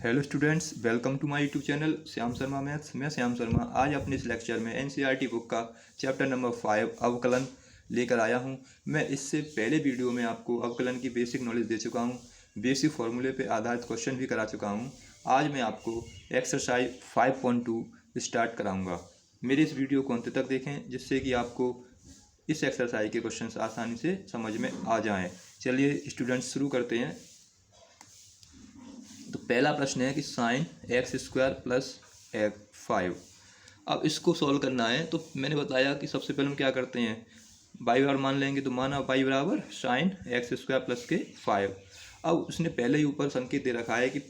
Hello students, welcome to my YouTube channel Shyam Sharma maths. मैं श्याम शर्मा आज अपने इस लेक्चर में एनसीईआरटी बुक का चैप्टर नंबर 5 अवकलन लेकर आया हूं। मैं इससे पहले वीडियो में आपको अवकलन की बेसिक नॉलेज दे चुका हूं, बेसिक फार्मूले पे आधारित क्वेश्चन भी करा चुका हूं। आज मैं आपको एक्सरसाइज 5.2 स्टार्ट कराऊँगा। मेरे इस वीडियो को अंत तक देखें जिससे कि आपको इस एक्सरसाइज के क्वेश्चन आसानी से समझ में आ जाएँ। चलिए स्टूडेंट्स शुरू करते हैं। तो पहला प्रश्न है कि साइन एक्स स्क्वायर प्लस 5। अब इसको सॉल्व करना है तो मैंने बताया कि सबसे पहले हम क्या करते हैं, बाई बार मान लेंगे। तो माना बाई बराबर साइन एक्स स्क्वायर प्लस के 5। अब उसने पहले ही ऊपर संकेत दे रखा है कि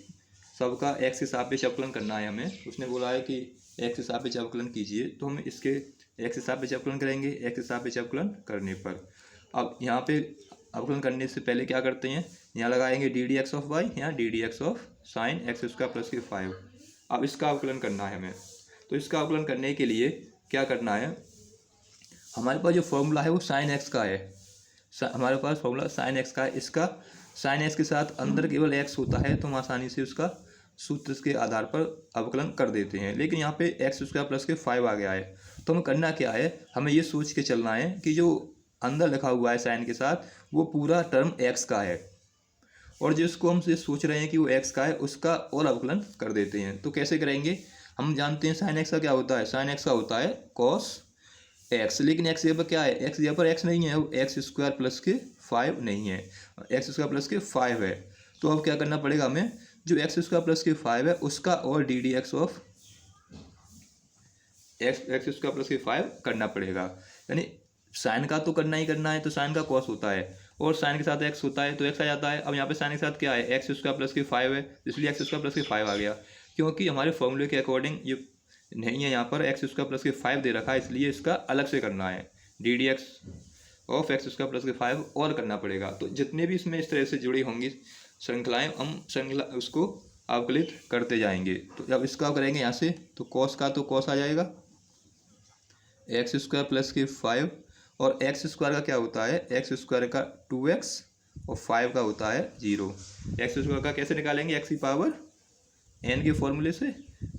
सबका एक्स के सापेक्ष अवकलन करना है हमें। उसने बोला है कि एक्स के सापेक्ष अवकलन कीजिए, तो हम इसके एक्स के सापेक्ष अवकलन करेंगे एक्स के सापेक्ष अवकलन करने पर। अब यहाँ पे अवकलन करने से पहले क्या करते हैं, यहाँ लगाएंगे d d x of y, यहाँ d d x of sine x square plus के 5। अब इसका अवकलन करना है हमें। तो इसका अवकलन करने के लिए क्या करना है, हमारे पास जो फॉर्मूला है वो साइन एक्स का है। हमारे पास फॉर्मूला साइन एक्स का है। इसका साइन एक्स के साथ अंदर केवल एक्स होता है तो हम आसानी से उसका सूत्र के आधार पर अवकलन कर देते हैं। लेकिन यहाँ पे एक्स स्क्वायर प्लस के 5 आ गया है, तो हमें करना क्या है, हमें ये सोच के चलना है कि जो अंदर लिखा हुआ है साइन के साथ वो पूरा टर्म एक्स का है, और जिसको हम से सोच रहे हैं कि वो एक्स का है उसका और अवकलन कर देते हैं। तो कैसे करेंगे, हम जानते हैं साइन एक्स का क्या होता है, साइन एक्स का होता है कॉस एक्स। लेकिन एक्स यहाँ पर क्या है, एक्स यहाँ पर एक्स नहीं है, वो एक्स स्क्वायर प्लस के 5 नहीं है, एक्स स्क्वायर प्लस के 5 है। तो अब क्या करना पड़ेगा हमें, जो एक्स स्क्वायर प्लस के 5 है उसका और d d x of x square plus के 5 करना पड़ेगा। यानी साइन का तो करना ही करना है, तो साइन का कॉस होता है और साइन के साथ एक्स होता है तो एक्स आ जाता है। अब यहाँ पे साइन के साथ क्या है, एक्स स्क्वायर प्लस के 5 है, इसलिए एक्स स्क्वायर प्लस के 5 आ गया। क्योंकि हमारे फॉर्मूले के अकॉर्डिंग ये नहीं है, यहाँ पर एक्स स्क्वायर प्लस के 5 दे रखा है, इसलिए इसका अलग से करना है, d d x of x square plus के 5 और करना पड़ेगा। तो जितने भी इसमें इस तरह से जुड़ी होंगी श्रृंखलाएँ, हम श्रृंखला उसको अवकलित करते जाएंगे। तो जब इसका करेंगे यहाँ से, तो कॉस का तो कॉस आ जाएगा एक्स स्क्वायर प्लस के 5, और एक्स स्क्वायर का क्या होता है, एक्स स्क्वायर का 2x और 5 का होता है 0। एक्स स्क्वायर का कैसे निकालेंगे, एक्स की पावर n के फॉर्मूले से,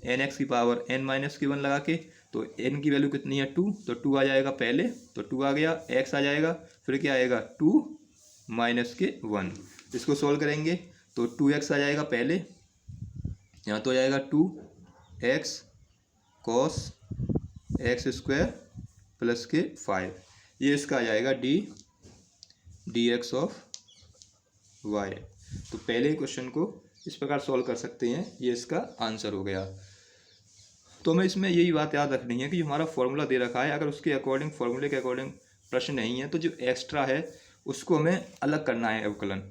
एन एक्स की पावर n माइनस के 1 लगा के। तो n की वैल्यू कितनी है 2, तो 2 आ जाएगा पहले, तो 2 आ गया, x आ जाएगा, फिर क्या आएगा 2 माइनस के 1। इसको सॉल्व करेंगे तो 2x आ जाएगा पहले, यहाँ तो आ जाएगा 2x cos x square plus के 5, ये इसका आ जाएगा डी एक्स ऑफ वाई। तो पहले क्वेश्चन को इस प्रकार सॉल्व कर सकते हैं, ये इसका आंसर हो गया। तो हमें इसमें यही बात याद रखनी है कि जो हमारा फॉर्मूला दे रखा है, अगर उसके अकॉर्डिंग फॉर्मूले के अकॉर्डिंग प्रश्न नहीं है तो जो एक्स्ट्रा है उसको हमें अलग करना है अवकलन।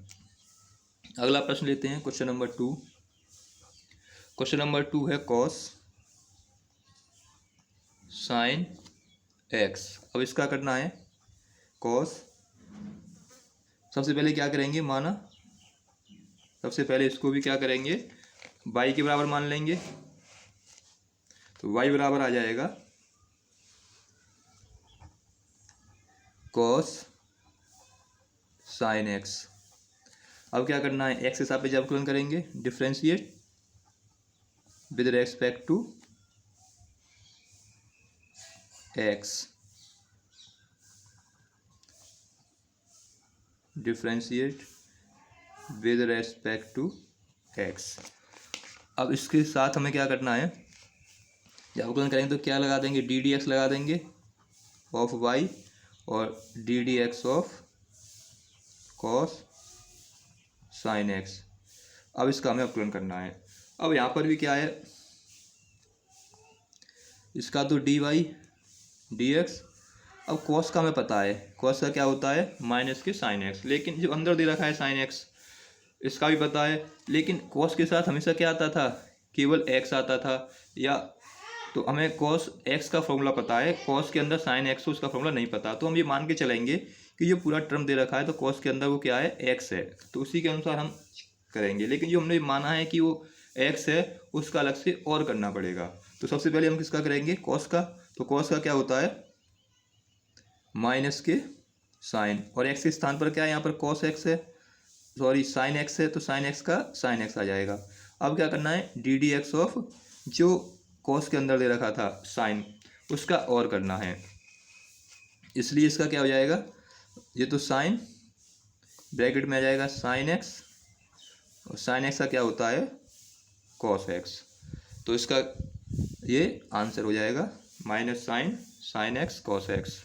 अगला प्रश्न लेते हैं, क्वेश्चन नंबर 2। क्वेश्चन नंबर 2 है कॉस साइन एक्स। अब इसका करना है कॉस, सबसे पहले क्या करेंगे, माना सबसे पहले इसको भी क्या करेंगे, y के बराबर मान लेंगे। तो y बराबर आ जाएगा कॉस साइन एक्स। अब क्या करना है, x के सापेक्ष अवकलन करेंगे, differentiate with respect to x, differentiate with respect to x। अब इसके साथ हमें क्या करना है, जब अवकलन करेंगे तो क्या लगा देंगे, डी डी एक्स लगा देंगे ऑफ y और d d x of cos sine x. अब इसका हमें अवकलन करना है। अब यहाँ पर भी क्या है, इसका तो डी वाई डी एक्स। अब कॉस का हमें पता है, कॉस का क्या होता है माइनस के साइन एक्स, लेकिन जो अंदर दे रखा है साइन एक्स इसका भी पता है। लेकिन कॉस के साथ हमेशा क्या आता था, केवल एक्स आता था, या तो हमें कॉस एक्स का फॉर्मूला पता है, कॉस के अंदर साइन एक्स हो उसका फॉर्मूला नहीं पता। तो हम ये मान के चलेंगे कि जो पूरा टर्म दे रखा है तो कॉस के अंदर वो क्या है, एक्स है, तो उसी के अनुसार हम करेंगे। लेकिन जो हमने माना है कि वो एक्स है उसका अलग से और करना पड़ेगा। तो सबसे पहले हम किसका करेंगे, कॉस का। तो कॉस का क्या होता है माइनस के साइन, और एक्स के स्थान पर क्या है, यहाँ पर कॉस एक्स है, सॉरी साइन एक्स है, तो साइन एक्स का साइन एक्स आ जाएगा। अब क्या करना है, डी डी एक्स ऑफ जो कॉस के अंदर दे रखा था साइन, उसका और करना है। इसलिए इसका क्या हो जाएगा, ये तो साइन ब्रैकेट में आ जाएगा साइन एक्स, और साइन एक्स का क्या होता है कॉस एक्स, तो इसका ये आंसर हो जाएगा minus sine x cos x.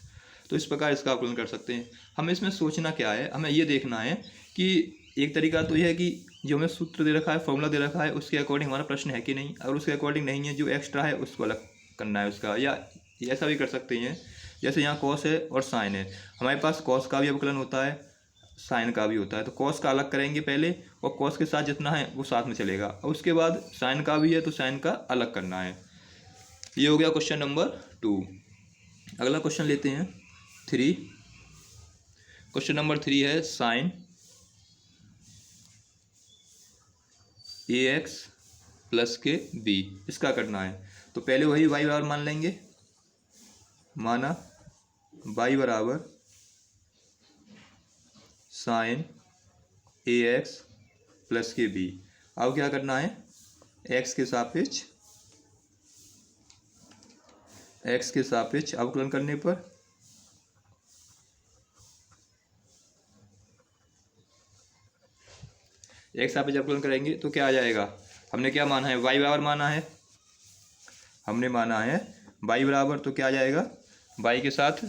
तो इस प्रकार इसका आकलन कर सकते हैं। हमें इसमें सोचना क्या है, हमें ये देखना है कि एक तरीका तो यह है कि जो हमें सूत्र दे रखा है, फॉर्मूला दे रखा है, उसके अकॉर्डिंग हमारा प्रश्न है कि नहीं। अगर उसके अकॉर्डिंग नहीं है, जो एक्स्ट्रा है उसको अलग करना है उसका। या ऐसा भी कर सकते हैं, जैसे यहाँ कॉस है और साइन है, हमारे पास कॉस का भी अवकलन होता है, साइन का भी होता है, तो कॉस का अलग करेंगे पहले, और कॉस के साथ जितना है वो साथ में चलेगा, और उसके बाद साइन का भी है तो साइन का अलग करना है। ये हो गया क्वेश्चन नंबर 2। अगला क्वेश्चन लेते हैं 3। क्वेश्चन नंबर 3 है साइन ए एक्स प्लस के बी, इसका करना है। तो पहले वही वाई बराबर मान लेंगे, माना वाई बराबर साइन ए एक्स प्लस के बी। अब क्या करना है, एक्स के सापेक्ष अवकलन करने पर एक सापेक्ष अवकलन करेंगे तो क्या आ जाएगा, हमने क्या माना है, वाई बराबर माना है, हमने माना है वाई बराबर, तो क्या आ जाएगा, वाई के साथ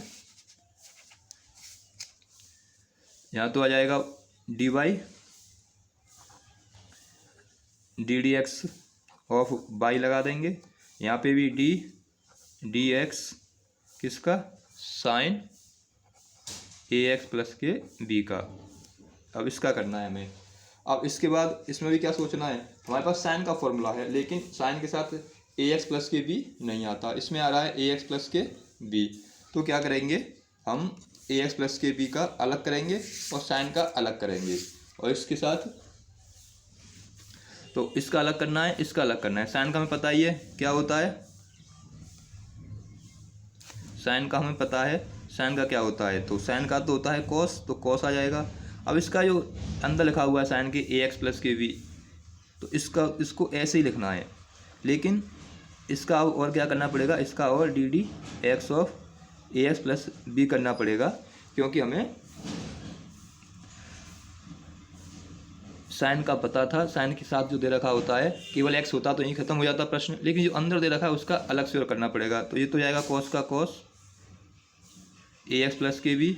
यहाँ तो आ जाएगा d y d d x of y लगा देंगे, यहाँ पे भी डी एक्स किसका, साइन ए एक्स प्लस के बी का। अब इसका करना है हमें। अब इसके बाद इसमें भी क्या सोचना है, हमारे पास साइन का फॉर्मूला है, लेकिन साइन के साथ ए एक्स प्लस के बी नहीं आता, इसमें आ रहा है ए एक्स प्लस के बी। तो क्या करेंगे, हम ए एक्स प्लस के बी का अलग करेंगे और साइन का अलग करेंगे, और इसके साथ तो इसका अलग करना है, इसका अलग करना है। साइन का हमें पता ही है क्या होता है, साइन का हमें पता है, साइन का क्या होता है, तो साइन का तो होता है कॉस, तो कॉस आ जाएगा। अब इसका जो अंदर लिखा हुआ है साइन के ए एक्स प्लस के बी, तो इसको ऐसे ही लिखना है, लेकिन इसका और क्या करना पड़ेगा, इसका और d d x of a x plus b करना पड़ेगा, क्योंकि हमें साइन का पता था, साइन के साथ जो दे रखा होता है केवल एक्स होता तो यहीं खत्म हो जाता प्रश्न, लेकिन जो अंदर दे रखा है उसका अलग से और करना पड़ेगा। तो ये तो जाएगा कॉस का कॉस ए एक्स प्लस के बी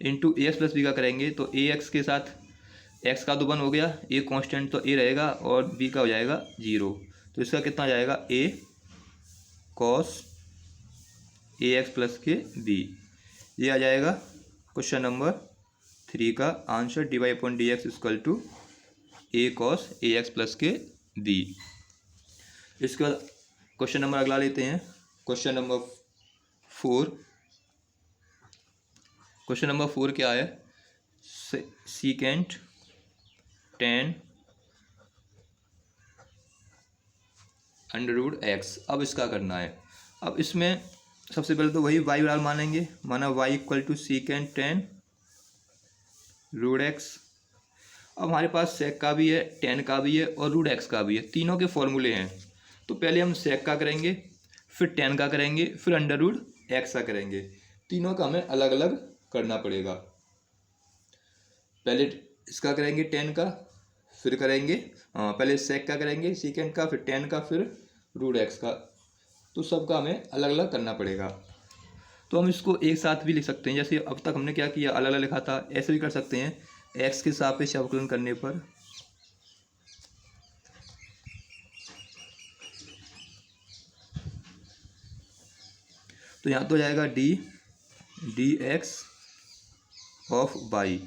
इंटू ए एक्स प्लस बी का करेंगे, तो ए एक्स के साथ एक्स का तो 1 हो गया, ए कांस्टेंट तो ए रहेगा, और बी का हो जाएगा 0। तो इसका कितना जाएगा, a cos a x plus के बी। ये आ जाएगा क्वेश्चन नंबर 3 का answer, d y upon d x equal to a cos a x plus के बी। इसके बाद क्वेश्चन नंबर अगला लेते हैं, क्वेश्चन नंबर 4। क्वेश्चन नंबर 4 क्या है, secant tan under root x. अब इसका करना है। अब इसमें सबसे पहले तो वही वाई बराबर मानेंगे, माना y equal to secant tan root x. अब हमारे पास सेक का भी है, टेन का भी है और रूट एक्स का भी है, तीनों के फॉर्मूले हैं। तो पहले हम सेक का करेंगे, फिर टेन का करेंगे, फिर अंडर रूट एक्स का करेंगे। तीनों का हमें अलग अलग करना पड़ेगा। पहले इसका करेंगे टेन का, फिर करेंगे पहले सेक का करेंगे, सीकेंट का, फिर टेन का, फिर रूट एक्स का। तो सबका हमें अलग अलग करना पड़ेगा। तो हम इसको एक साथ भी लिख सकते हैं, जैसे अब तक हमने क्या किया, अलग अलग लिखा था, ऐसे भी कर सकते हैं। एक्स के सापेक्ष अवकलन करने पर तो यहाँ तो जाएगा डी एक्स ऑफ वाई।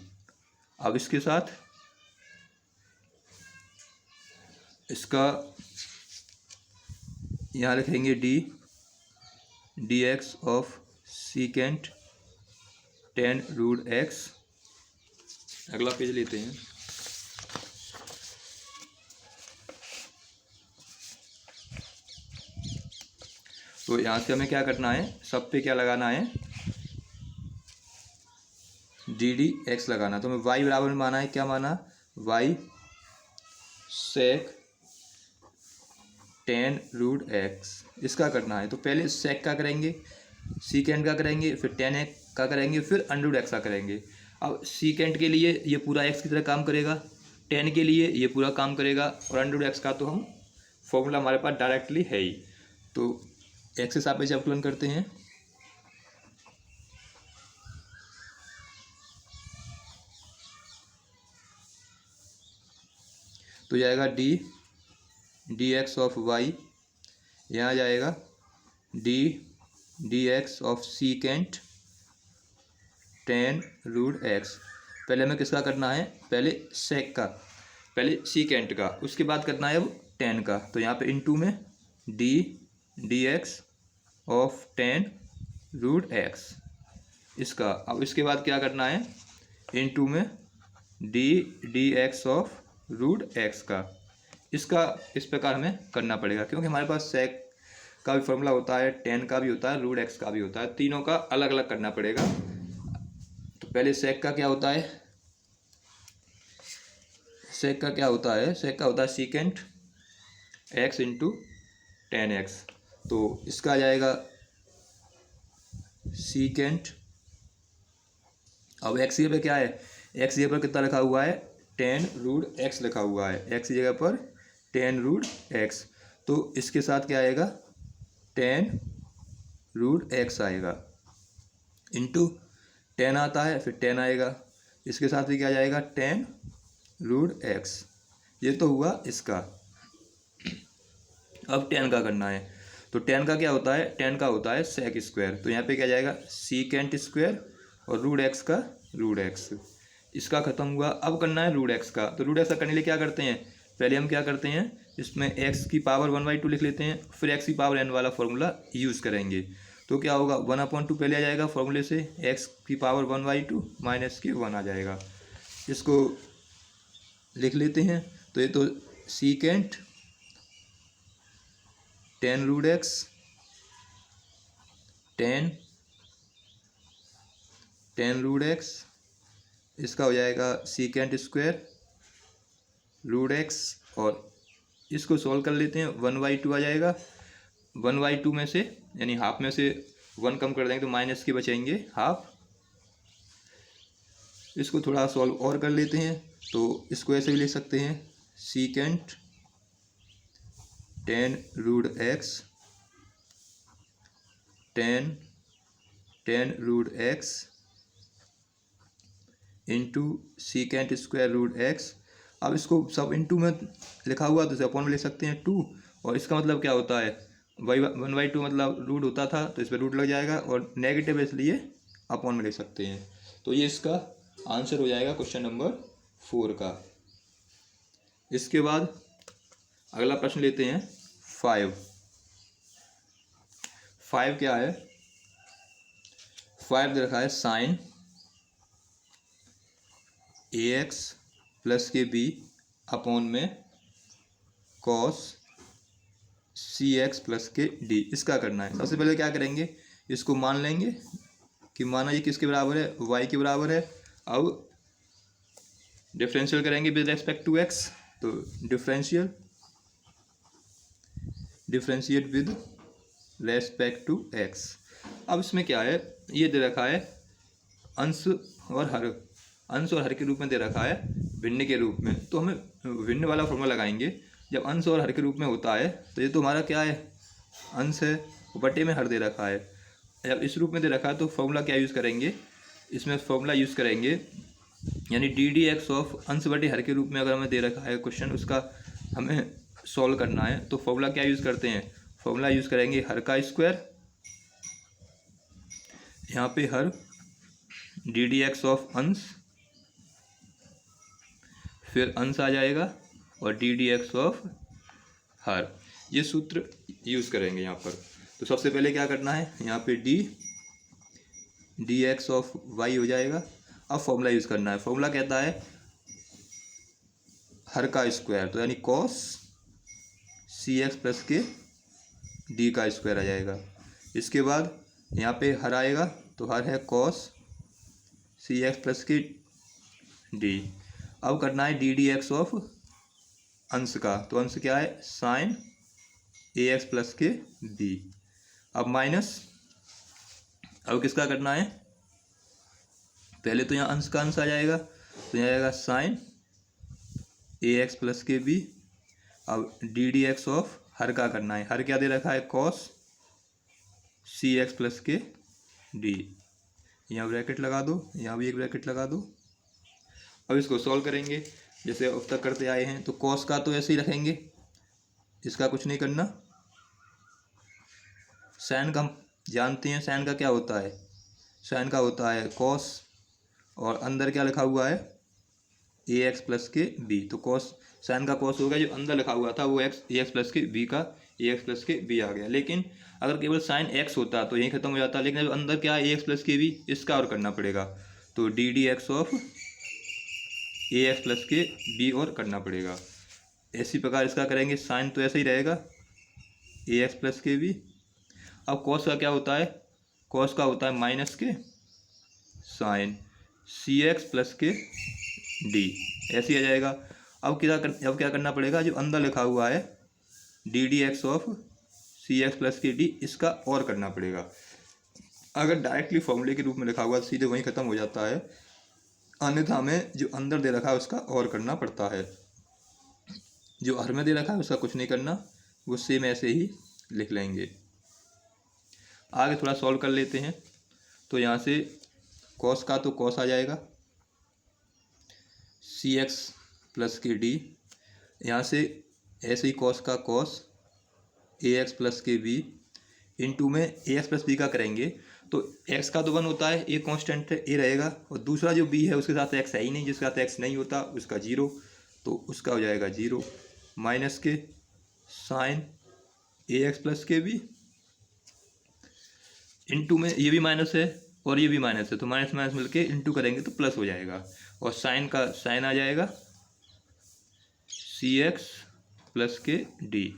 अब इसके साथ इसका यहाँ लिखेंगे d x of secant tan root x. अगला पेज लेते हैं। तो यहाँ से हमें क्या करना है, सब पे क्या लगाना है, डी एक्स लगाना। तो हमें वाई बराबर में माना है, क्या माना, y sec tan root x, इसका करना है। तो पहले सेक का करेंगे, सीकेंड का करेंगे, फिर टेन एक्स का करेंगे, फिर अंडर एक्स का करेंगे। अब सीकेंड के लिए ये पूरा एक्स की तरह काम करेगा, टेन के लिए ये पूरा काम करेगा, और अंडर एक्स का तो हम फॉर्मूला हमारे पास डायरेक्टली है ही। तो एक्स के सापेक्ष अवकलन करते हैं। तो जाएगा डी एक्स ऑफ वाई, यहाँ जाएगा d x of secant tan root x. पहले हमें किसका करना है, पहले सेक का, पहले सीकेंट का, उसके बाद करना है अब टेन का। तो यहाँ पे इनटू में d x of tan root x इसका। अब इसके बाद क्या करना है, इनटू में d x of root x का। इसका इस प्रकार हमें करना पड़ेगा, क्योंकि हमारे पास सेक का भी फॉर्मूला होता है, टेन का भी होता है, रूट एक्स का भी होता है, तीनों का अलग अलग करना पड़ेगा। तो पहले सेक का क्या होता है, सेक का क्या होता है, सेक का होता है secant x into ten x. तो इसका आ जाएगा सीकेंट, अब एक्स जगह पे क्या है, एक्स जगह पर कितना लिखा हुआ है, टेन रूट एक्स लिखा हुआ है, एक्स की जगह पर टेन रूट एक्स। तो इसके साथ क्या आएगा, टेन रूट एक्स आएगा, इंटू टेन आता है, फिर टेन आएगा, इसके साथ भी क्या जाएगा, टेन रूट एक्स। ये तो हुआ इसका। अब टेन का करना है। तो टेन का क्या होता है, टेन का होता है सेक स्क्वायर। तो यहाँ पे क्या जाएगा, सीकेंट स्क्वायर और रूट एक्स का रूट एक्स। इसका खत्म हुआ। अब करना है रूट एक्स का। तो रूट एक्स का करने के लिए क्या करते हैं, पहले हम क्या करते हैं, इसमें एक्स की पावर 1/2 लिख लेते हैं, फिर एक्स की पावर n वाला फॉर्मूला यूज़ करेंगे। तो क्या होगा, 1/2 पहले आ जाएगा फॉर्मूले से, एक्स की पावर 1/2 माइनस के 1 आ जाएगा। इसको लिख लेते हैं। तो ये तो secant tan root x, tan root x, इसका हो जाएगा सीकेंट स्क्वायर रूट एक्स, और इसको सॉल्व कर लेते हैं, 1/2 आ जाएगा। 1/2 में से यानी हाफ में से 1 कम कर देंगे तो माइनस के बचेंगे हाफ। इसको थोड़ा सॉल्व और कर लेते हैं। तो इसको ऐसे भी लिख सकते हैं, secant tan root x, tan root x into secant square root x. अब इसको सब इंटू में लिखा हुआ तो इसे अपॉन में लिख सकते हैं 2। और इसका मतलब क्या होता है, 1/2 मतलब रूट होता था तो इस पर रूट लग जाएगा, और नेगेटिव है इसलिए अपॉन में लिख सकते हैं। तो ये इसका आंसर हो जाएगा क्वेश्चन नंबर 4 का। इसके बाद अगला प्रश्न लेते हैं 5। 5 क्या है, 5 दे रखा है साइन ax प्लस के बी अपॉन में कॉस cx प्लस के डी। इसका करना है। सबसे पहले क्या करेंगे, इसको मान लेंगे कि माना ये किसके बराबर है, y के बराबर है। अब डिफरेंशियल करेंगे विद रेस्पेक्ट टू x। तो differentiate with respect to x। अब इसमें क्या है, ये दे रखा है अंश और हर के रूप में दे रखा है भिन्न के रूप में। तो हमें भिन्न वाला फॉर्मूला लगाएंगे। जब अंश और हर के रूप में होता है तो ये तो हमारा क्या है, अंश है, बटे में हर दे रखा है। जब इस रूप में दे रखा है तो फॉर्मूला क्या यूज़ करेंगे, इसमें फॉर्मूला यूज़ करेंगे, यानी डी एक्स ऑफ अंश बटे हर के रूप में अगर हमें दे रखा है क्वेश्चन, उसका हमें सॉल्व करना है। तो फॉर्मूला क्या यूज़ करते हैं, फॉर्मूला यूज़ करेंगे हर का स्क्वायर, यहाँ पे हर डी एक्स ऑफ अंश, फिर अंश आ जाएगा, और डी एक्स ऑफ हर। ये सूत्र यूज़ करेंगे यहाँ पर। तो सबसे पहले क्या करना है, यहाँ पे डी एक्स ऑफ वाई हो जाएगा। अब फॉर्मूला यूज़ करना है। फॉर्मूला कहता है हर का स्क्वायर, तो यानी कॉस सी एक्स प्लस के डी का स्क्वायर आ जाएगा। इसके बाद यहाँ पे हर आएगा, तो हर है कॉस सी एक्स प्लस के डी। अब करना है डी एक्स ऑफ अंश का। तो अंश क्या है, साइन ए एक्स प्लस के बी। अब माइनस, अब किसका करना है, पहले तो यहाँ अंश का अंश आ जाएगा, तो यहाँ आएगा साइन ए एक्स प्लस के बी। अब d d x of her का करना है, हर क्या दे रखा है, कॉस सी एक्स प्लस के डी। यहाँ ब्रैकेट लगा दो, यहाँ भी एक ब्रैकेट लगा दो। अब इसको सॉल्व करेंगे जैसे अब तक करते आए हैं। तो कॉस का तो ऐसे ही रखेंगे, इसका कुछ नहीं करना। साइन का हम जानते हैं, साइन का क्या होता है, साइन का होता है कॉस, और अंदर क्या लिखा हुआ है, ए एक्स प्लस के बी। तो कॉस, साइन का कॉस हो गया, जो अंदर लिखा हुआ था वो एक्स, ए एक्स प्लस के बी का ए एक्स प्लस के बी आ गया। लेकिन अगर केवल साइन एक्स होता तो यही खत्म हो जाता, लेकिन अब अंदर क्या है, ए एक्स प्लस के बी, इसका और करना पड़ेगा। तो D d x of a x plus के बी और करना पड़ेगा। इसी प्रकार इसका करेंगे, साइन तो ऐसे ही रहेगा ए एक्स प्लस के बी। अब कॉस का क्या होता है, कॉस का होता है माइनस के साइन सी एक्स प्लस के डी, ऐसे ही आ जाएगा। अब क्या करना पड़ेगा, जो अंदर लिखा हुआ है d d x of c x plus के डी, इसका और करना पड़ेगा। अगर डायरेक्टली फॉर्मूले के रूप में लिखा हुआ तो सीधे वहीं ख़त्म हो जाता है, अन्यथा हमें जो अंदर दे रखा है उसका और करना पड़ता है। जो हर में दे रखा है उसका कुछ नहीं करना, वो सेम ऐसे ही लिख लेंगे। आगे थोड़ा सॉल्व कर लेते हैं। तो यहाँ से कॉस का तो कॉस आ जाएगा सी एक्स प्लस के डी, यहाँ से ऐसे ही कॉस का कॉस ए एक्स प्लस के बी, इंटू में ए एक्स प्लस बी का करेंगे तो एक्स का तो 1 होता है, ए कांस्टेंट है, ए रहेगा, और दूसरा जो बी है उसके साथ एक्स है ही नहीं, जिसके साथ एक्स नहीं होता उसका 0, तो उसका हो जाएगा 0 माइनस के साइन ए एक्स प्लस के बी, इंटू में ये भी माइनस है और ये भी माइनस है, तो माइनस माइनस मिलके इंटू करेंगे तो प्लस हो जाएगा, और साइन का साइन आ जाएगा सी एक्स प्लस के डी।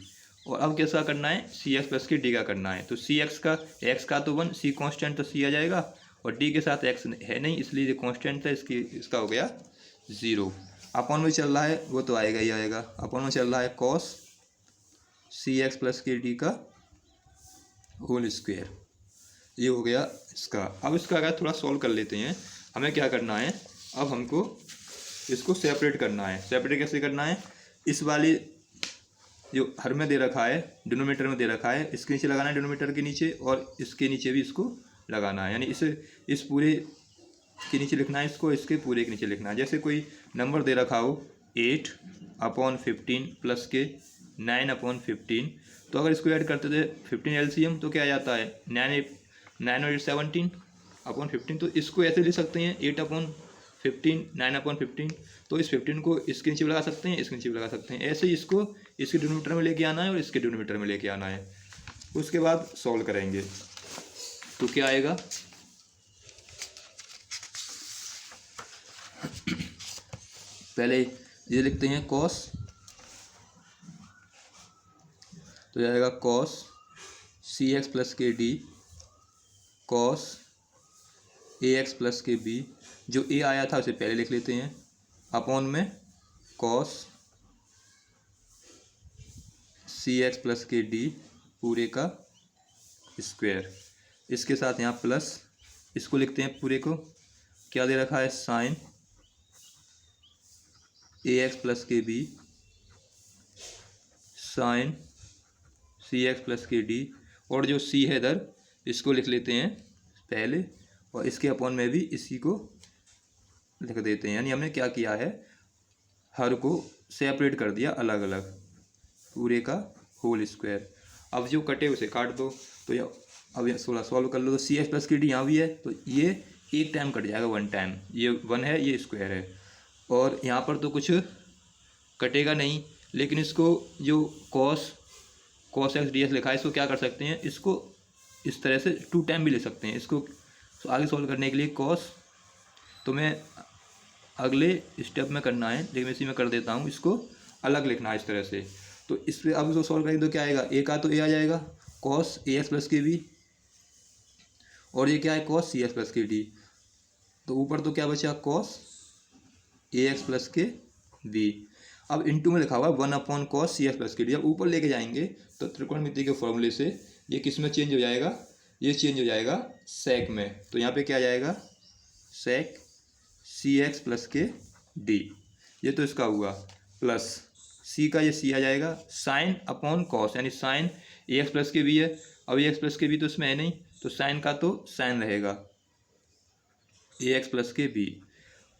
और अब कैसा करना है, सी एक्स प्लस के डी का करना है। तो सी एक्स का, एक्स का तो 1, सी कांस्टेंट तो सी आ जाएगा, और डी के साथ एक्स है नहीं इसलिए जो कांस्टेंट है इसका हो गया 0। अपॉन में चल रहा है वो तो आएगा ही आएगा, अपॉन में चल रहा है कॉस सी एक्स प्लस के डी का होल स्क्वायर, ये हो गया इसका। अब इसका अगर थोड़ा सॉल्व कर लेते हैं, हमें क्या करना है, अब हमको इसको सेपरेट करना है। सेपरेट कैसे करना है, इस वाली जो हर में दे रखा है, डिनोमीटर में दे रखा है, इसके नीचे लगाना है डिनोमीटर के नीचे, और इसके नीचे भी इसको लगाना है, यानी इस पूरे के नीचे लिखना है इसको, इसके पूरे के नीचे लिखना है। जैसे कोई नंबर दे रखा हो 8/15 प्लस के 9/15, तो अगर इसको ऐड करते थे 15 एलसीएम तो क्या आ जाता है 9 और 8 17/15, तो इसको ऐसे लिख सकते हैं 8/15 9/15, तो इस 15 को इसके नीचे लगा सकते हैं, इसके नीचे लगा सकते हैं, ऐसे ही इसको इसके डिनोमीटर में लेके आना है और इसके डिनोमीटर में लेके आना है। उसके बाद सॉल्व करेंगे तो क्या आएगा, पहले ये लिखते हैं कॉस, तो ये आएगा कॉस सी एक्स प्लस के D cos a x plus के बी, जो ए आया था उसे पहले लिख लेते हैं, अपॉन में कॉस सी एक्स प्लस के डी पूरे का स्क्वायर, इसके साथ यहाँ प्लस, इसको लिखते हैं पूरे को, क्या दे रखा है साइन ए एक्स प्लस के बी साइन सी एक्स प्लस के डी, और जो सी है इधर इसको लिख लेते हैं पहले, और इसके अपॉन में भी इसी को लिख देते हैं। यानी हमने क्या किया है, हर को सेपरेट कर दिया अलग अलग, पूरे का होल स्क्वायर। अब जो कटे उसे काट दो, तो ये अब ये 16 सॉल्व कर लो, तो सी एक्स प्लस के डी यहाँ भी है, तो ये एक टाइम कट जाएगा, 1 टाइम, ये 1 है ये स्क्वायर है, और यहाँ पर तो कुछ कटेगा नहीं, लेकिन इसको जो कॉस एक्स डी एक्स लिखा है इसको क्या कर सकते हैं, इसको इस तरह से 2 टाइम भी ले सकते हैं। इसको आगे सॉल्व करने के लिए कॉस तो मैं अगले स्टेप में करना है, लेकिन इसी में कर देता हूँ, इसको अलग लिखना है इस तरह से। तो इस पर अब इसको सॉल्व करेंगे तो क्या आएगा, ए का तो ए आ जाएगा कॉस ए एक्स प्लस के बी, और ये क्या है कॉस सी एक्स प्लस के डी, तो ऊपर तो क्या बचा कॉस ए एक्स प्लस के बी। अब इनटू में लिखा हुआ है 1/cos CX प्लस के डी। जब ऊपर लेके जाएंगे तो त्रिकोणमिति के फॉर्मूले से ये किस में चेंज हो जाएगा, ये चेंज हो जाएगा सेक में। तो यहाँ पे क्या आ जाएगा, सेक CX प्लस के डी। ये तो इसका हुआ, प्लस सी का ये सी आ जाएगा साइन अपॉन कॉस, यानी साइन AX प्लस के बी है। अब AX प्लस के बी तो इसमें है नहीं, तो साइन का तो साइन रहेगा AX प्लस के बी।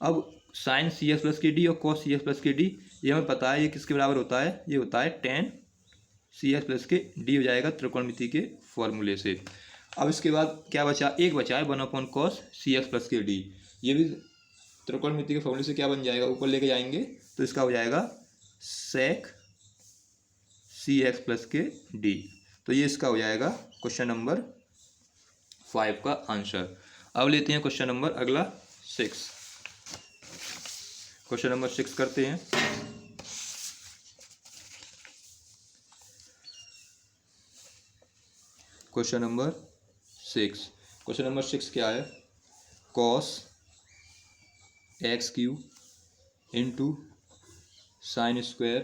अब साइन CX प्लस के डी और कॉस CX प्लस के डी, ये हमें पता है ये किसके बराबर होता है, ये होता है tan CX प्लस के डी हो जाएगा त्रिकोणमिति के फॉर्मूले से। अब इसके बाद क्या बचा, एक बचा है 1/cos CX प्लस के डी। ये भी त्रिकोणमिति के फॉर्मूले से क्या बन जाएगा, ऊपर लेके जाएंगे तो इसका हो जाएगा सेक CX प्लस के डी। तो ये इसका हो जाएगा क्वेश्चन नंबर 5 का आंसर। अब लेते हैं क्वेश्चन नंबर अगला 6। क्वेश्चन नंबर 6 करते हैं। क्वेश्चन नंबर 6, क्वेश्चन नंबर 6 क्या है, cos x³ into sine square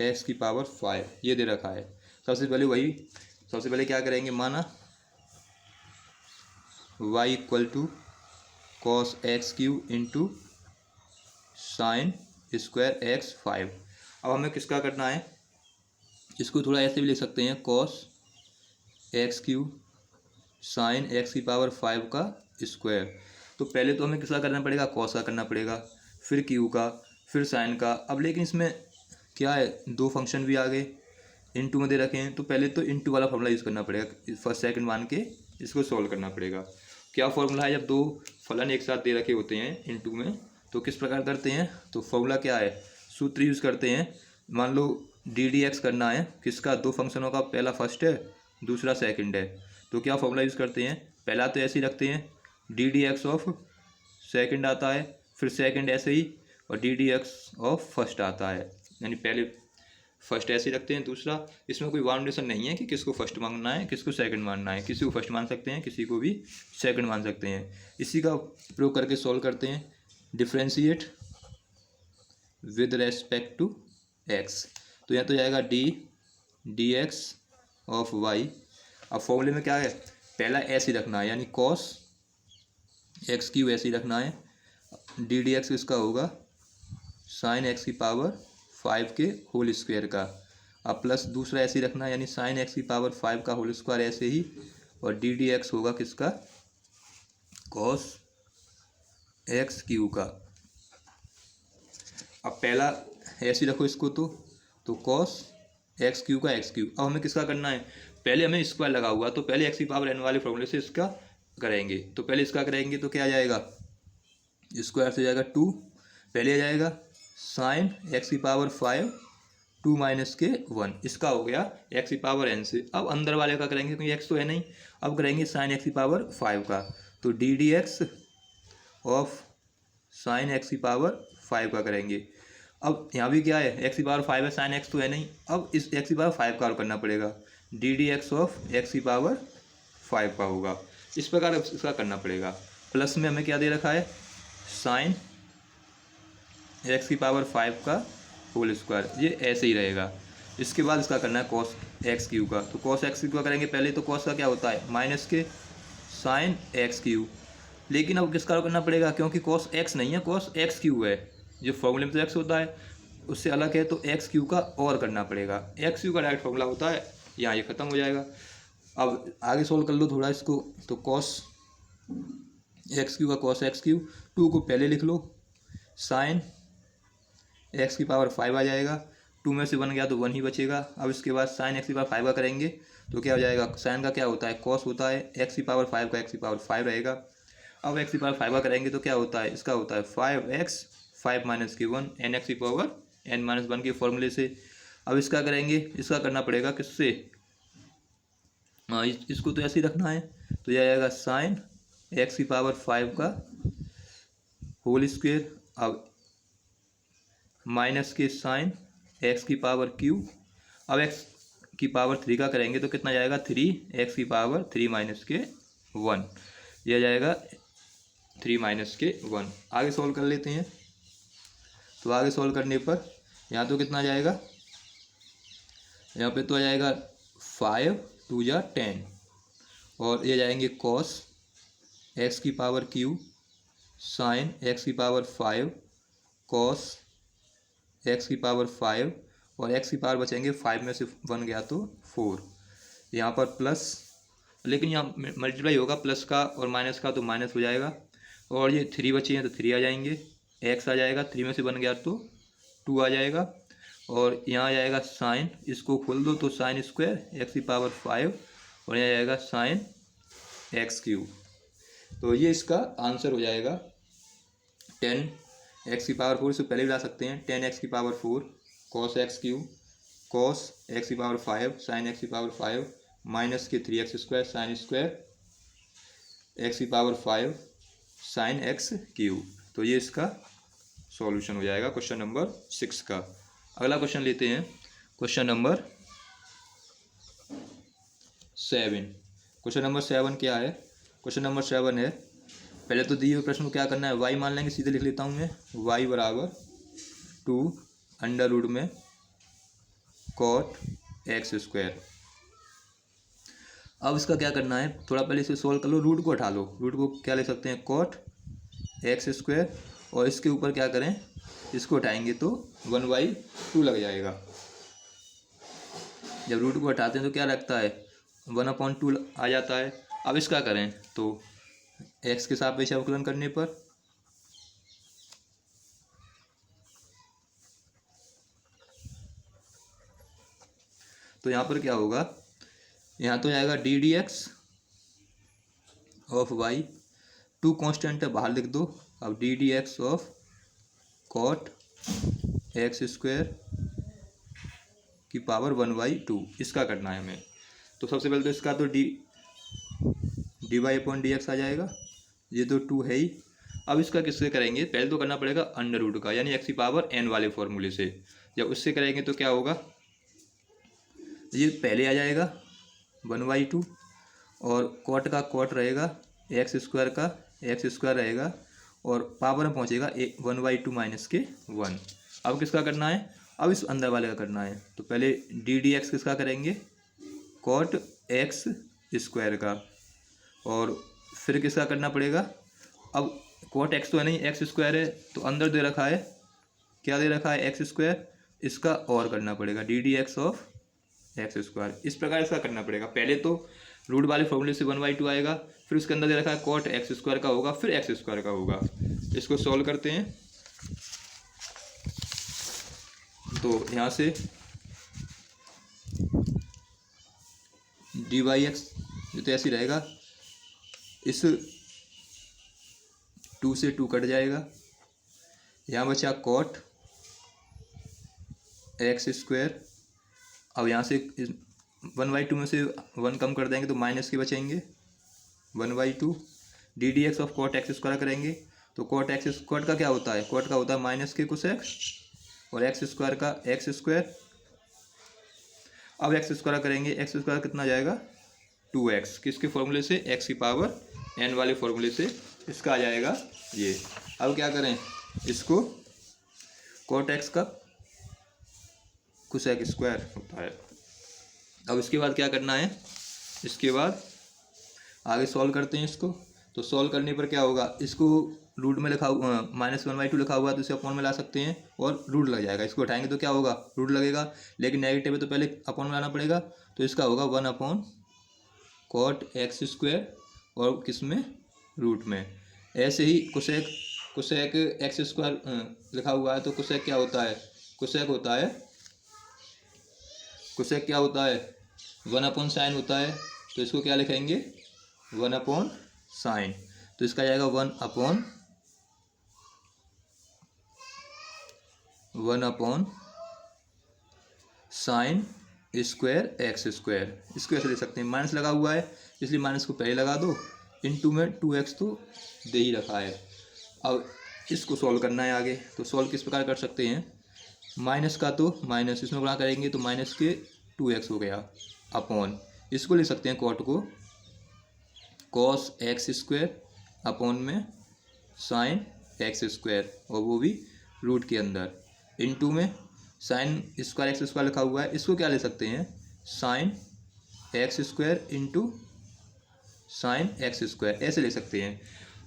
x की पावर 5 ये दे रखा है। सबसे पहले क्या करेंगे, माना y equal to cos x³ into sine square x5। अब हमें किसका करना है, इसको थोड़ा ऐसे भी लिख सकते हैं, cos x³ साइन x की पावर 5 का स्क्वायर। तो पहले तो हमें किसका करना पड़ेगा, cos का करना पड़ेगा, फिर q का, फिर साइन का। अब लेकिन इसमें क्या है, दो फंक्शन भी आ गए, इनटू में दे रखे हैं, तो पहले तो इनटू वाला फॉर्मूला यूज़ करना पड़ेगा, फर्स्ट सेकंड मान के इसको सॉल्व करना पड़ेगा। क्या फॉर्मूला है, जब दो फलन एक साथ दे रखे होते हैं इनटू में तो किस प्रकार करते हैं, तो फॉर्मूला क्या है, सूत्र यूज़ करते हैं। मान लो ddx करना है किसका, दो फंक्शनों का, पहला फर्स्ट है दूसरा सेकंड है, तो क्या फॉर्मूला यूज़ करते हैं, पहला तो ऐसे ही रखते हैं ddx ऑफ सेकंड आता है, फिर सेकंड ऐसे ही, और ddx ऑफ फर्स्ट आता है, यानी पहले फर्स्ट ऐसे ही रखते हैं, दूसरा इसमें कोई बाउंडेशन नहीं है कि किसको फर्स्ट मानना है किसको सेकंड मानना है, किसी को फर्स्ट मान सकते हैं किसी को भी सेकंड मान सकते हैं। इसी का प्रयोग करके सॉल्व करते हैं, differentiate with respect to x। तो यह तो जाएगा dx ऑफ y। अब फॉर्मूले में क्या है, पहला ऐसे ही रखना है, यानी cos x³ ऐसे ही रखना है, ddx इसका होगा साइन x की पावर 5 के होल स्क्वायर का। अब प्लस दूसरा ऐसे ही रखना है, यानी साइन x की पावर 5 का होल स्क्वायर ऐसे ही, और ddx होगा किसका, cos x³ का। अब पहला ऐसे ही रखो इसको, तो cos x³ का x³। अब हमें किसका करना है, पहले हमें स्क्वायर लगा हुआ, तो पहले x की पावर n वाले फॉर्मूले से इसका करेंगे। तो पहले इसका करेंगे तो क्या आ जाएगा, स्क्वायर से जाएगा 2, पहले आ जाएगा साइन x की पावर 5 2 माइनस के 1, इसका हो गया x की पावर n से। अब अंदर वाले का करेंगे क्योंकि x तो है नहीं, अब करेंगे साइन x की पावर 5 का, तो ddx ऑफ साइन x की पावर 5 का करेंगे। अब यहाँ भी क्या है, x की पावर 5 है, साइन x तो है नहीं, अब इस x की पावर 5 का करना पड़ेगा, ddx ऑफ x की पावर 5 का होगा। इस प्रकार इसका करना पड़ेगा। प्लस में हमें क्या दे रखा है, साइन x की पावर 5 का होल स्क्वायर, ये ऐसे ही रहेगा। इसके बाद इसका करना है cos x³ का, तो cos x³ का करेंगे पहले, तो cos का क्या होता है माइनस के साइन x³, लेकिन अब किसका करना पड़ेगा, क्योंकि cos x नहीं है cos x³ है, जो फॉर्मूले में तो x होता है उससे अलग है, तो x³ का और करना पड़ेगा। x³ का डायरेक्ट फॉर्मूला होता है, यहाँ ये ख़त्म हो जाएगा। अब आगे सोल्व कर लो थोड़ा इसको, तो cos x³ का cos x³, 2 को पहले लिख लो, साइन x की पावर 5 आ जाएगा, 2 में से 1 गया तो 1 ही बचेगा। अब इसके बाद साइन x की पावर 5 का करेंगे तो क्या हो जाएगा, साइन का क्या होता है cos होता है, x की पावर 5 का x की पावर 5 रहेगा। अब x की पावर 5 का करेंगे तो क्या होता है, इसका होता है 5x 5 माइनस के 1 nx की पावर n-1 के फॉर्मूले से। अब इसका करेंगे, इसका करना पड़ेगा किससे, इसको तो ऐसे ही रखना है, तो यह आएगा साइन x की पावर 5 का होल स्क्वायर, अब माइनस के साइन x की पावर q। अब x की पावर 3 का करेंगे तो कितना जाएगा, 3x की पावर 3 माइनस के 1, यह जाएगा 3 माइनस के 1। आगे सॉल्व कर लेते हैं, तो आगे सॉल्व करने पर यहाँ तो कितना आ जाएगा, यहाँ पे तो आ जाएगा 5 2 या 10, और ये जाएंगे कॉस एक्स की पावर क्यू साइन एक्स की पावर 5 कॉस एक्स की पावर 5, और एक्स की पावर बचेंगे 5 में से 1 गया तो 4। यहाँ पर प्लस, लेकिन यहाँ मल्टीप्लाई होगा प्लस का और माइनस का, तो माइनस हो जाएगा, और ये 3 बचे हैं तो 3 आ जाएंगे, एक्स आ जाएगा, 3 में से 1 गया तो 2 आ जाएगा, और यहाँ आ जाएगा साइन, इसको खोल दो तो साइन स्क्वायर एक्स की पावर 5, और यहाँ आएगा साइन एक्स क्यूब। तो ये इसका आंसर हो जाएगा 10 एक्स की पावर 4, इससे पहले भी ला सकते हैं, 10 एक्स की power 4 cos x cube cos x की पावर 5 साइन एक्स की पावर 5 माइनस के 3 x square sine square x की पावर 5 साइन एक्स क्यूब। तो ये इसका सॉल्यूशन हो जाएगा क्वेश्चन नंबर 6 का। अगला क्वेश्चन लेते हैं, क्वेश्चन नंबर 7। क्वेश्चन नंबर 7 क्या है, क्वेश्चन नंबर 7 है, पहले तो दिए हुए प्रश्न को क्या करना है, वाई मान लेंगे, सीधे लिख लेता हूँ मैं, वाई बराबर 2 अंडर रूट में कॉट एक्स स्क्वायर। अब इसका क्या करना है, थोड़ा पहले इसे सोल्व कर लो, रूट को हटा लो, रूट को क्या ले सकते हैं कॉट एक्स स्क्वायर, और इसके ऊपर क्या करें, इसको हटाएंगे तो 1/2 लग जाएगा। जब रूट को हटाते हैं तो क्या लगता है 1/2 आ जाता है। अब इसका करें तो एक्स के सापेक्ष अवकलन करने पर तो यहाँ पर क्या होगा, यहाँ तो जाएगा d d x of y, 2 constant है बाहर लिख दो, अब d d x of cot x square की पावर 1/2, इसका करना है हमें। तो सबसे पहले तो इसका तो d y upon d x आ जाएगा, ये तो 2 है ही। अब इसका किससे करेंगे, पहले तो करना पड़ेगा अंडर रूट का, यानी एक्स की पावर n वाले फॉर्मूले से। जब उससे करेंगे तो क्या होगा, ये पहले आ जाएगा 1/2, और कॉट का कॉट रहेगा, एक्स स्क्वायर का एक्स स्क्वायर रहेगा, और पावर में पहुँचेगा 1/2 माइनस के 1। अब किसका करना है, अब इस अंदर वाले का करना है। तो पहले डी डी एक्स किसका करेंगे, कॉट एक्स स्क्वायर का, और फिर किसका करना पड़ेगा, अब कॉट एक्स तो है नहीं, एक्स स्क्वायर है, तो अंदर दे रखा है, क्या दे रखा है एक्स स्क्वायर, इसका और करना पड़ेगा D d x of x square. इस प्रकार इसका करना पड़ेगा, पहले तो रूट वाले फॉर्मूले से 1/2 आएगा, फिर उसके अंदर दे रखा है कॉट एक्स स्क्वायर का होगा, फिर एक्स स्क्वायर का होगा। इसको सॉल्व करते हैं, तो यहाँ से डी वाई एक्स तो ऐसे ही रहेगा, इस 2 से 2 कट जाएगा, यहाँ बचा कॉट एक्स स्क्वायर। अब यहाँ से 1/2 में से 1 कम कर देंगे तो माइनस के बचेंगे 1/2, d d x of cot x square करेंगे तो कॉट एक्स कॉट का क्या होता है, कॉट का होता है माइनस के कोसेक, और एक्स स्क्वायर का एक्स स्क्वायर। अब एक्स स्क्वायर करेंगे, एक्स स्क्वायर कितना जाएगा 2x, किसके फॉर्मूले से, एक्स की पावर n वाले फॉर्मूले से, इसका आ जाएगा ये। अब क्या करें, इसको कॉट एक्स का कोसेक स्क्वायर होता है। अब इसके बाद क्या करना है, इसके बाद आगे सॉल्व करते हैं इसको। तो सॉल्व करने पर क्या होगा, इसको रूट में लिखा हुआ -1/2 लिखा हुआ है तो इसे अपॉन में ला सकते हैं, और रूट लग जाएगा, इसको उठाएंगे तो क्या होगा रूट लगेगा, लेकिन नेगेटिव है तो पहले अपॉन में लाना पड़ेगा, तो इसका होगा 1 कॉट एक्स स्क्वायर, और किस में रूट में। ऐसे ही कोसेक एक्स स्क्वायर लिखा हुआ है, तो कोसेक क्या होता है, कोसेक क्या होता है 1 साइन होता है, तो इसको क्या लिखेंगे 1 साइन, तो इसका जाएगा 1 साइन स्क्वायर एक्स स्क्वायर। इसको ऐसे ले सकते हैं, माइनस लगा हुआ है इसलिए माइनस को पहले लगा दो, इनटू में 2x तो दे ही रखा है। अब इसको सॉल्व करना है आगे, तो सॉल्व किस प्रकार कर सकते हैं, माइनस का तो माइनस, इसमें गुणा करेंगे तो माइनस के 2x हो गया, अपॉन इसको ले सकते हैं कॉट को कॉस एक्स स्क्वायर अपॉन में साइन एक्स स्क्वायर, और वो भी रूट के अंदर, इनटू में साइन स्क्वायर एक्स स्क्वायर लिखा हुआ है, इसको क्या ले सकते हैं, sign x square into sine x square, ऐसे ले सकते हैं।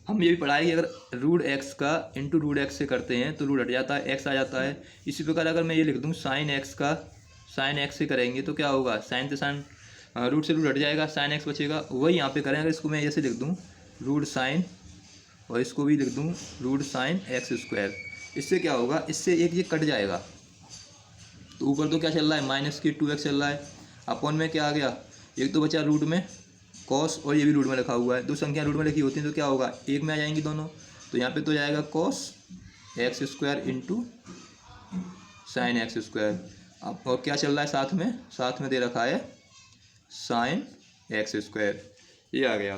हम ये भी पढ़ा है कि अगर रूट एक्स का इंटू रूट एक्स से करते हैं तो रूट हट जाता है, एक्स आ जाता है। इसी प्रकार अगर मैं ये लिख दूँ साइन एक्स का साइन एक्स से करेंगे तो क्या होगा, साइन से साइन रूट से रूट हट जाएगा, साइन एक्स बचेगा। वही यहाँ पे करें, अगर इसको मैं ऐसे लिख दूँ रूट साइन और इसको भी लिख दूँ रूट साइन एक्स स्क्वायर, इससे क्या होगा, इससे एक ये कट जाएगा। तो ऊपर तो क्या चल रहा है, माइनस की 2x चल रहा है, अपॉन में क्या आ गया, एक तो बचा रूट में कॉस और ये भी रूट में लिखा हुआ है। दो संख्या रूट में लिखी होती हैं तो क्या होगा, एक में आ जाएंगी दोनों। तो यहाँ पे तो जाएगा cos x square into sine x square. अब और क्या चल रहा है साथ में दे रखा है साइन एक्स स्क्वायर, ये आ गया।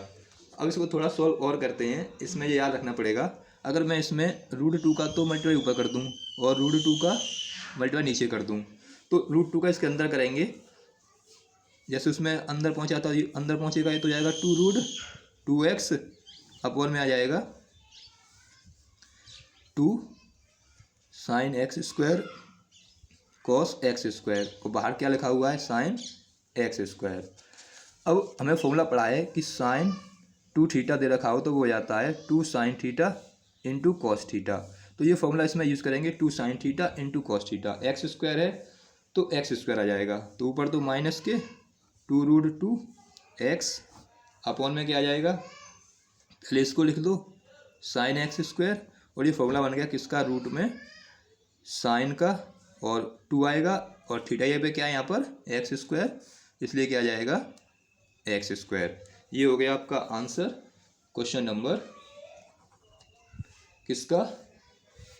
अब इसको थोड़ा सॉल्व और करते हैं। इसमें ये याद रखना पड़ेगा, अगर मैं इसमें √2 का तो मल्टीप्लाई ऊपर कर दूँ और √2 का मल्टीप्लाई नीचे कर दूँ, तो √2 का इसके अंदर करेंगे, जैसे उसमें अंदर पहुँचा तो अंदर पहुँचेगा, ये तो जाएगा 2√2x अपॉन में आ जाएगा 2 sign x square cos x square, और बाहर क्या लिखा हुआ है, साइन एक्स स्क्वायर। अब हमें फॉर्मूला पढ़ा है कि साइन 2 थीटा दे रखा हो तो वो हो जाता है 2 sine theta into cos theta. तो ये फॉर्मूला इसमें यूज़ करेंगे 2 sine theta into cos theta. X square है तो एक्स स्क्वायर आ जाएगा, तो ऊपर तो माइनस के 2√2x अपॉन में क्या आ जाएगा, पहले इसको लिख दो साइन एक्स स्क्वायर, और ये फॉर्मूला बन गया किसका, रूट में साइन का, और 2 आएगा और थीटा ये पे क्या है यहाँ पर एक्स स्क्वायर, इसलिए क्या आ जाएगा एक्स स्क्वायर। ये हो गया आपका आंसर क्वेश्चन नंबर किसका,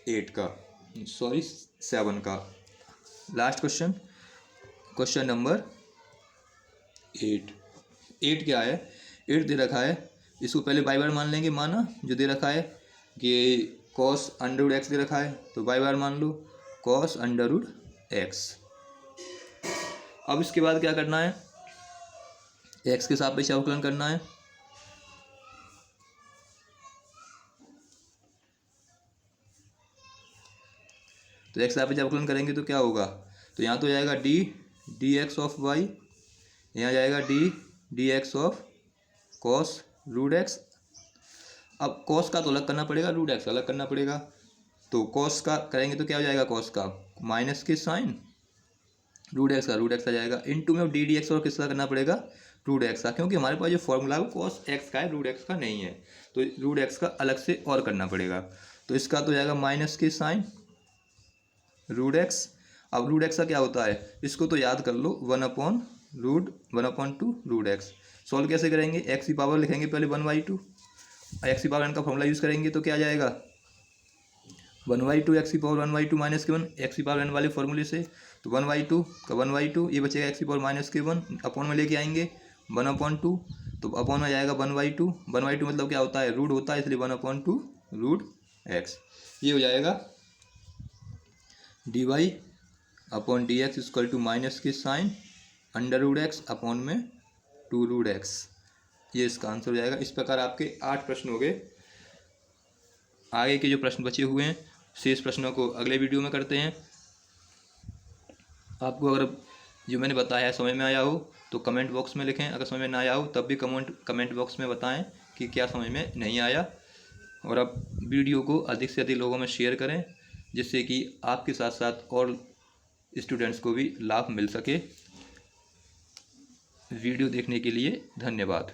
8 का, सॉरी 7 का। लास्ट क्वेश्चन नंबर 8 क्या है, 8 दे रखा है, इसको पहले बाई बार मान लेंगे, माना जो दे रखा है कि कॉस √x दे रखा है तो बाई बार मान लो कॉस √x। अब इसके बाद क्या करना है, x के सापेक्ष अवकलन करना है। तो x सापेक्ष अवकलन करेंगे तो क्या होगा, तो यहाँ तो जाएगा dx ऑफ y, यहाँ जाएगा dx ऑफ कॉस √x। अब कॉस का तो अलग करना पड़ेगा, √x अलग करना पड़ेगा। तो कॉस का करेंगे तो क्या हो जाएगा, कॉस का माइनस के साइन √x आ जाएगा, इनटू में dx और किसका करना पड़ेगा, √x का, क्योंकि हमारे पास जो फॉर्मूला है वो कॉस एक्स का है, √x का नहीं है, तो √x का अलग से और करना पड़ेगा। तो इसका तो जाएगा माइनस के साइन √x। अब √x का क्या होता है, इसको तो याद कर लो 1/2√x। सॉल्व कैसे करेंगे, एक्स की पावर लिखेंगे पहले 1/2, एक्स की पावर n का फॉर्मूला यूज़ करेंगे तो क्या आ जाएगा 1/2 एक्स की पावर 1/2 माइनस के 1, एक्स की पावर n वाले फॉर्मूले से, तो 1/2 का 1/2, ये बचेगा एक्स की पावर माइनस के 1, अपॉन में लेके आएंगे 1/2, तो अपॉन में जाएगा 1/2 मतलब क्या होता है, रूट होता है, इसलिए 1/2√x। ये हो जाएगा dy/dx इक्वल टू माइनस के साइन √x अपॉन में 2√x। ये इसका आंसर हो जाएगा। इस प्रकार आपके 8 प्रश्न हो गए। आगे के जो प्रश्न बचे हुए हैं, शेष प्रश्नों को अगले वीडियो में करते हैं। आपको अगर जो मैंने बताया है समझ में आया हो तो कमेंट बॉक्स में लिखें, अगर समझ में ना आया हो तब भी कमेंट बॉक्स में बताएं कि क्या समझ में नहीं आया। और अब वीडियो को अधिक से अधिक लोगों में शेयर करें, जिससे कि आपके साथ साथ और स्टूडेंट्स को भी लाभ मिल सके। वीडियो देखने के लिए धन्यवाद।